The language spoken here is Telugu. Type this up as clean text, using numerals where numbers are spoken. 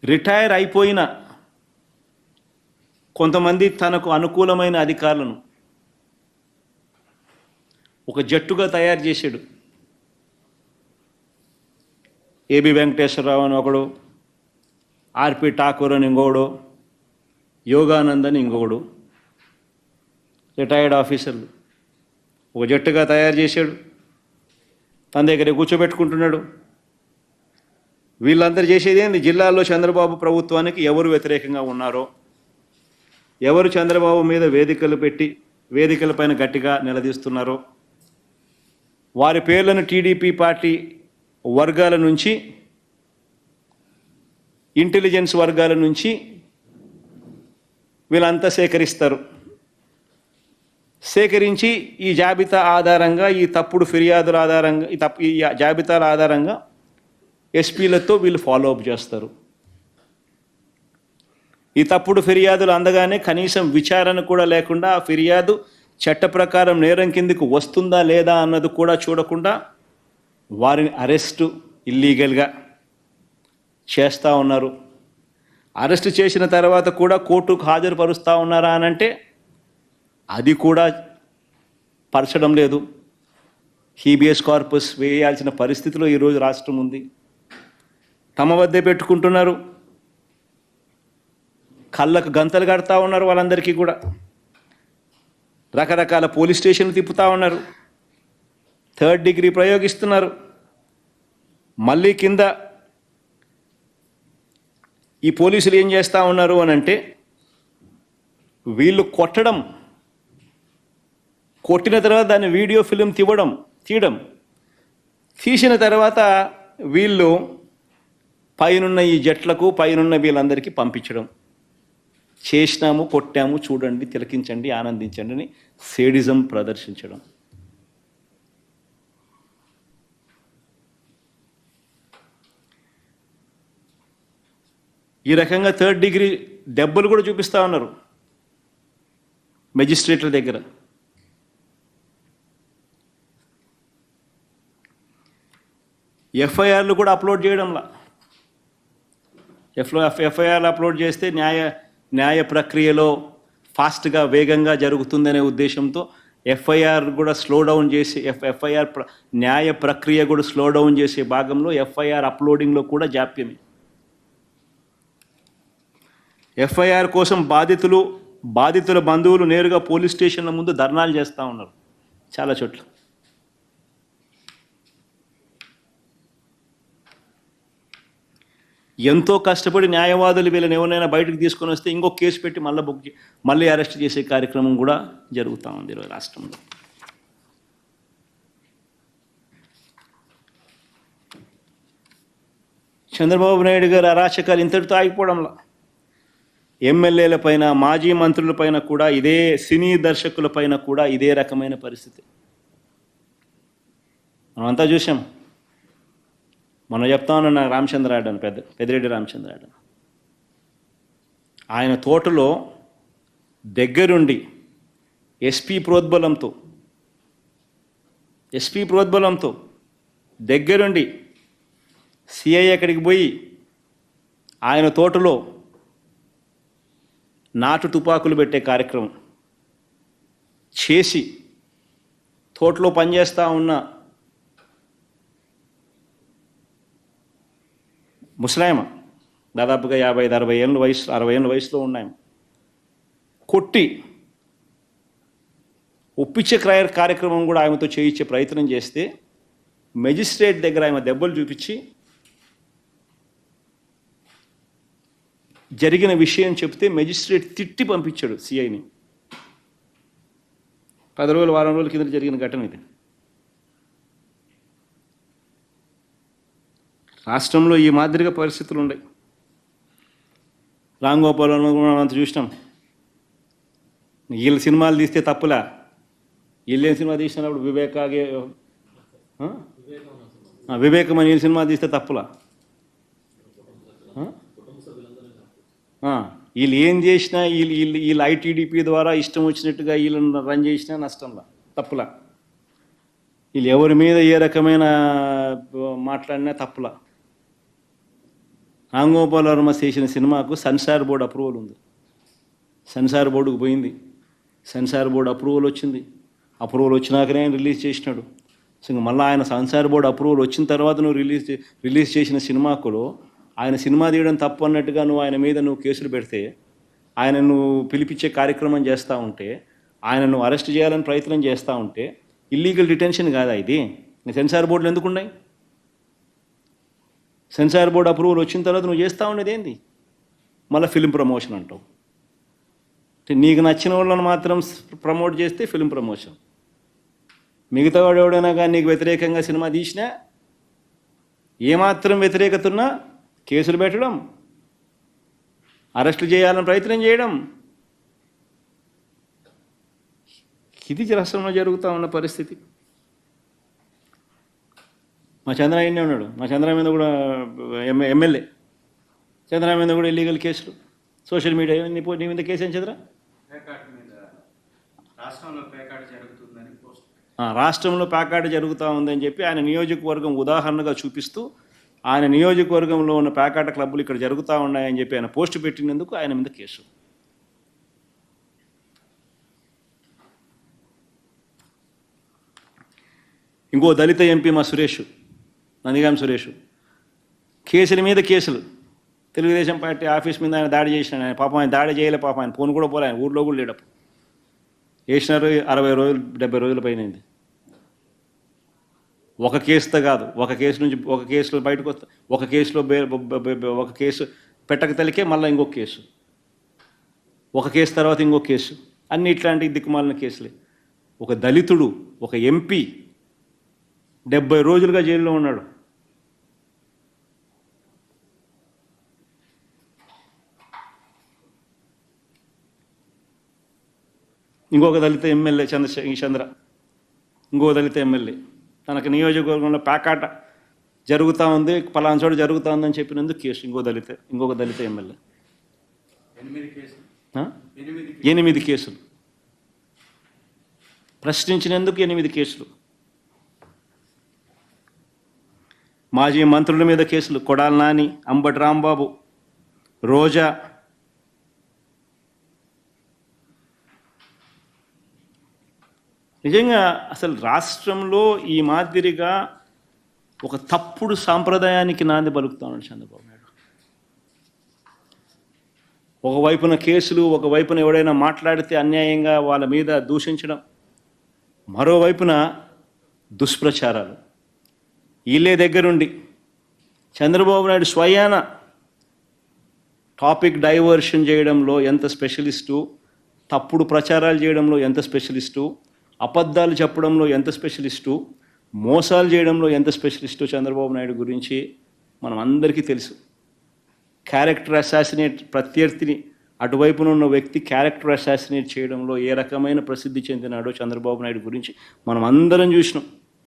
రిటైర్ అయిపోయిన కొంతమంది తనకు అనుకూలమైన అధికారులను ఒక జట్టుగా తయారు చేశాడు. ఏబి వెంకటేశ్వరరావు అని ఒకడు, ఆర్పి ఠాకూర్ అని ఇంకొకడు, యోగానంద్ అని ఇంకొకడు, రిటైర్డ్ ఆఫీసర్లు ఒక జట్టుగా తయారు చేశాడు. తన దగ్గర కూర్చోబెట్టుకుంటున్నాడు. వీళ్ళందరూ చేసేది ఏంది? జిల్లాల్లో చంద్రబాబు ప్రభుత్వానికి ఎవరు వ్యతిరేకంగా ఉన్నారో, ఎవరు చంద్రబాబు మీద వేదికలు పెట్టి వేదికలపైన గట్టిగా నిలదీస్తున్నారో వారి పేర్లను టీడీపీ పార్టీ వర్గాల నుంచి, ఇంటెలిజెన్స్ వర్గాల నుంచి వీళ్ళంతా సేకరిస్తారు. సేకరించి ఈ జాబితా ఆధారంగా, ఈ తప్పుడు ఫిర్యాదుల ఆధారంగా, ఈ జాబితాల ఆధారంగా ఎస్పీలతో వీళ్ళు ఫాలోఅప్ చేస్తారు. ఈ తప్పుడు ఫిర్యాదులు అందగానే కనీసం విచారణ కూడా లేకుండా ఆ ఫిర్యాదు చట్ట ప్రకారం నేరం కిందకు వస్తుందా లేదా అన్నది కూడా చూడకుండా వారిని అరెస్టు ఇల్లీగల్గా చేస్తూ ఉన్నారు. అరెస్టు చేసిన తర్వాత కూడా కోర్టుకు హాజరుపరుస్తూ ఉన్నారా అనంటే అది కూడా పరచడం లేదు. హీబియస్ కార్పస్ వేయాల్సిన పరిస్థితిలో ఈరోజు రాష్ట్రం ఉంది. తమ వద్దే పెట్టుకుంటున్నారు. కళ్ళకు గంతలు కడతా ఉన్నారు. వాళ్ళందరికీ కూడా రకరకాల పోలీస్ స్టేషన్లు తిప్పుతూ ఉన్నారు. 3rd degree ప్రయోగిస్తున్నారు. మళ్ళీ కింద ఈ పోలీసులు ఏం చేస్తూ ఉన్నారు అని అంటే, వీళ్ళు కొట్టిన తర్వాత దాన్ని వీడియో ఫిలిం తీయడం, తీసిన తర్వాత వీళ్ళు పైనున్న ఈ జట్లకు, పైనున్న వీళ్ళందరికీ పంపించడం. చేసినాము, కొట్టాము, చూడండి, తిలకించండి, ఆనందించండి అని సేడిజం ప్రదర్శించడం. ఈ రకంగా 3rd డిగ్రీ దెబ్బలు కూడా చూపిస్తూ ఉన్నారు మెజిస్ట్రేట్ల దగ్గర. ఎఫ్ఐఆర్లు కూడా అప్లోడ్ చేయడంలా. ఎఫ్ఐఆర్లు అప్లోడ్ చేస్తే న్యాయ ప్రక్రియలో ఫాస్ట్గా, వేగంగా జరుగుతుందనే ఉద్దేశంతో ఎఫ్ఐఆర్ కూడా స్లో డౌన్ చేసి, న్యాయ ప్రక్రియ కూడా స్లో డౌన్ చేసే భాగంలో ఎఫ్ఐఆర్ అప్లోడింగ్లో కూడా జాప్యమే. ఎఫ్ఐఆర్ కోసం బాధితుల బంధువులు నేరుగా పోలీస్ స్టేషన్ల ముందు ధర్నాలు చేస్తూ ఉన్నారు చాలా చోట్ల. ఎంతో కష్టపడి న్యాయవాదులు వీళ్ళని ఎవరైనా బయటకు తీసుకొని వస్తే ఇంకో కేసు పెట్టి మళ్ళీ అరెస్ట్ చేసే కార్యక్రమం కూడా జరుగుతూ ఉంది ఈరోజు రాష్ట్రంలో. చంద్రబాబు నాయుడు గారు అరాచకాలు ఇంతటితో ఆగిపోవడంలో ఎమ్మెల్యేలపైన, మాజీ మంత్రులపైన కూడా ఇదే, సినీ దర్శకులపైన కూడా ఇదే రకమైన పరిస్థితి మనమంతా చూసాం. మనం చెప్తా ఉన్నా రామచంద్రారెడ్డి అని, పెద్దిరెడ్డి రామచంద్రారెడ్డి, ఆయన తోటలో దగ్గరుండి ఎస్పీ ప్రోద్బలంతో దగ్గరుండి సిఐ అక్కడికి పోయి ఆయన తోటలో నాటు తుపాకులు పెట్టే కార్యక్రమం చేసి, తోటలో పనిచేస్తూ ఉన్న ముసలాయమ, దాదాపుగా 55-60 ఏళ్ళ వయసు, 60 ఏళ్ళ వయసులో ఉన్నాయమ, కొట్టి ఒప్పించే కార్యక్రమం కూడా ఆమెతో చేయించే ప్రయత్నం చేస్తే మెజిస్ట్రేట్ దగ్గర ఆమె దెబ్బలు చూపించి జరిగిన విషయం చెప్తే మెజిస్ట్రేట్ తిట్టి పంపించాడు సిఐని. 10 రోజులు, వారం రోజుల కింద జరిగిన ఘటన ఇది. రాష్ట్రంలో ఈ మాదిరిగా పరిస్థితులు ఉన్నాయి. రామ్ గోపాల్ అంత చూసినాం. వీళ్ళ సినిమాలు తీస్తే తప్పులా? వీళ్ళేం సినిమా తీసినప్పుడు వివేకం అని వీళ్ళ సినిమా తీస్తే తప్పులా? వీళ్ళు ఏం చేసినా, వీళ్ళు ఐటీడీపీ ద్వారా ఇష్టం వచ్చినట్టుగా వీళ్ళని రన్ చేసినా నష్టంలా, తప్పులా? వీళ్ళు ఎవరి మీద ఏ రకమైన మాట్లాడినా తప్పులా? రామ్ గోపాల్ వర్మ చేసిన సినిమాకు సెన్సార్ బోర్డు అప్రూవల్ ఉంది. సెన్సార్ బోర్డుకు పోయింది, సెన్సార్ బోర్డు అప్రూవల్ వచ్చింది. అప్రూవల్ వచ్చినాకనే ఆయన రిలీజ్ చేసినాడు. సో మళ్ళీ ఆయన సెన్సార్ బోర్డు అప్రూవల్ వచ్చిన తర్వాత నువ్వు రిలీజ్ చేసిన సినిమాకులో ఆయన సినిమా తీయడం తప్పు అన్నట్టుగా నువ్వు ఆయన మీద నువ్వు కేసులు పెడితే, ఆయన నువ్వు పిలిపించే కార్యక్రమం చేస్తూ ఉంటే, ఆయన నువ్వు అరెస్ట్ చేయాలని ప్రయత్నం చేస్తూ ఉంటే ఇల్లీగల్ డిటెన్షన్ కాదా ఇది? సెన్సార్ బోర్డులు ఎందుకు ఉన్నాయి? సెన్సార్ బోర్డు అప్రూవల్ వచ్చిన తర్వాత నువ్వు చేస్తూ ఉండేది ఏంది? మళ్ళీ ఫిలిం ప్రమోషన్ అంటావు. నీకు నచ్చిన వాళ్ళని మాత్రం ప్రమోట్ చేస్తే ఫిలిం ప్రమోషన్, మిగతా వాడు ఎవడైనా కానీ నీకు వ్యతిరేకంగా సినిమా తీసినా ఏమాత్రం వ్యతిరేకత ఉన్నా కేసులు పెట్టడం, అరెస్టులు చేయాలని ప్రయత్నం చేయడం, ఇది రాష్ట్రంలో జరుగుతూ ఉన్న పరిస్థితి. మా చంద్రయ్యనే ఉన్నాడు, మా చంద్ర మీద కూడా ఎమ్మెల్యే చంద్ర మీద కూడా ఇల్లీగల్ కేసులు, సోషల్ మీడియా నీ మీద కేసు ఏం చంద్ర? రాష్ట్రంలో ప్యాకాట్ జరుగుతూ ఉందని చెప్పి ఆయన నియోజకవర్గం ఉదాహరణగా చూపిస్తూ ఆయన నియోజకవర్గంలో ఉన్న ప్యాకాట క్లబ్బులు ఇక్కడ జరుగుతూ ఉన్నాయని చెప్పి ఆయన పోస్ట్ పెట్టినందుకు ఆయన మీద కేసు. ఇంకో దళిత ఎంపీ మా సురేష్, నందిగాం సురేష్, కేసుల మీద కేసులు. తెలుగుదేశం పార్టీ ఆఫీస్ మీద ఆయన దాడి చేసినాడు. ఆయన పాపం ఆయన దాడి చేయలే, పాపం ఆయన ఫోన్ కూడా పోలే, ఆయన ఊళ్ళో కూడా లేడప్పుడు. వేసినారు 60 రోజులు 70 రోజుల పైన అయింది. ఒక కేసుతో కాదు, ఒక కేసు నుంచి ఒక కేసులో బయటకు వస్తా, ఒక కేసులో ఒక కేసు పెట్టక తలికే మళ్ళీ ఇంకొక కేసు, ఒక కేసు తర్వాత ఇంకొక కేసు, అన్ని ఇట్లాంటి దిక్కుమాలిన కేసులే. ఒక దళితుడు, ఒక ఎంపీ 70 రోజులుగా జైల్లో ఉన్నాడు. ఇంకొక దళిత ఎమ్మెల్యే చంద్ర, ఇంకో దళిత ఎమ్మెల్యే తనకు నియోజకవర్గంలో ప్యాకాట జరుగుతూ ఉంది, పలానా చోట జరుగుతూ ఉందని చెప్పినందుకు కేసు. ఇంకొక దళిత ఎమ్మెల్యే 8 కేసులు, ప్రశ్నించినందుకు 8 కేసులు. మాజీ మంత్రుల మీద కేసులు, కొడాలి నాని, అంబటి రాంబాబు, రోజా. నిజంగా అసలు రాష్ట్రంలో ఈ మాదిరిగా ఒక తప్పుడు సాంప్రదాయానికి నాంది పలుకుతా ఉన్నాడు చంద్రబాబు నాయుడు. ఒకవైపున కేసులు, ఒకవైపున ఎవడైనా మాట్లాడితే అన్యాయంగా వాళ్ళ మీద దూషించడం, మరోవైపున దుష్ప్రచారాలు. వీళ్ళే దగ్గరుండి చంద్రబాబు నాయుడు స్వయాన టాపిక్ డైవర్షన్ చేయడంలో ఎంత స్పెషలిస్టు, తప్పుడు ప్రచారాలు చేయడంలో ఎంత స్పెషలిస్టు, అబద్ధాలు చెప్పడంలో ఎంత స్పెషలిస్టు, మోసాలు చేయడంలో ఎంత స్పెషలిస్టు చంద్రబాబు నాయుడు గురించి మనం అందరికీ తెలుసు. క్యారెక్టర్ అసాసినేట్, ప్రత్యర్థిని అటువైపున ఉన్న వ్యక్తి క్యారెక్టర్ అసాసినేట్ చేయడంలో ఏ రకమైన ప్రసిద్ధి చెందినాడో చంద్రబాబు నాయుడు గురించి మనం అందరం చూసినాం.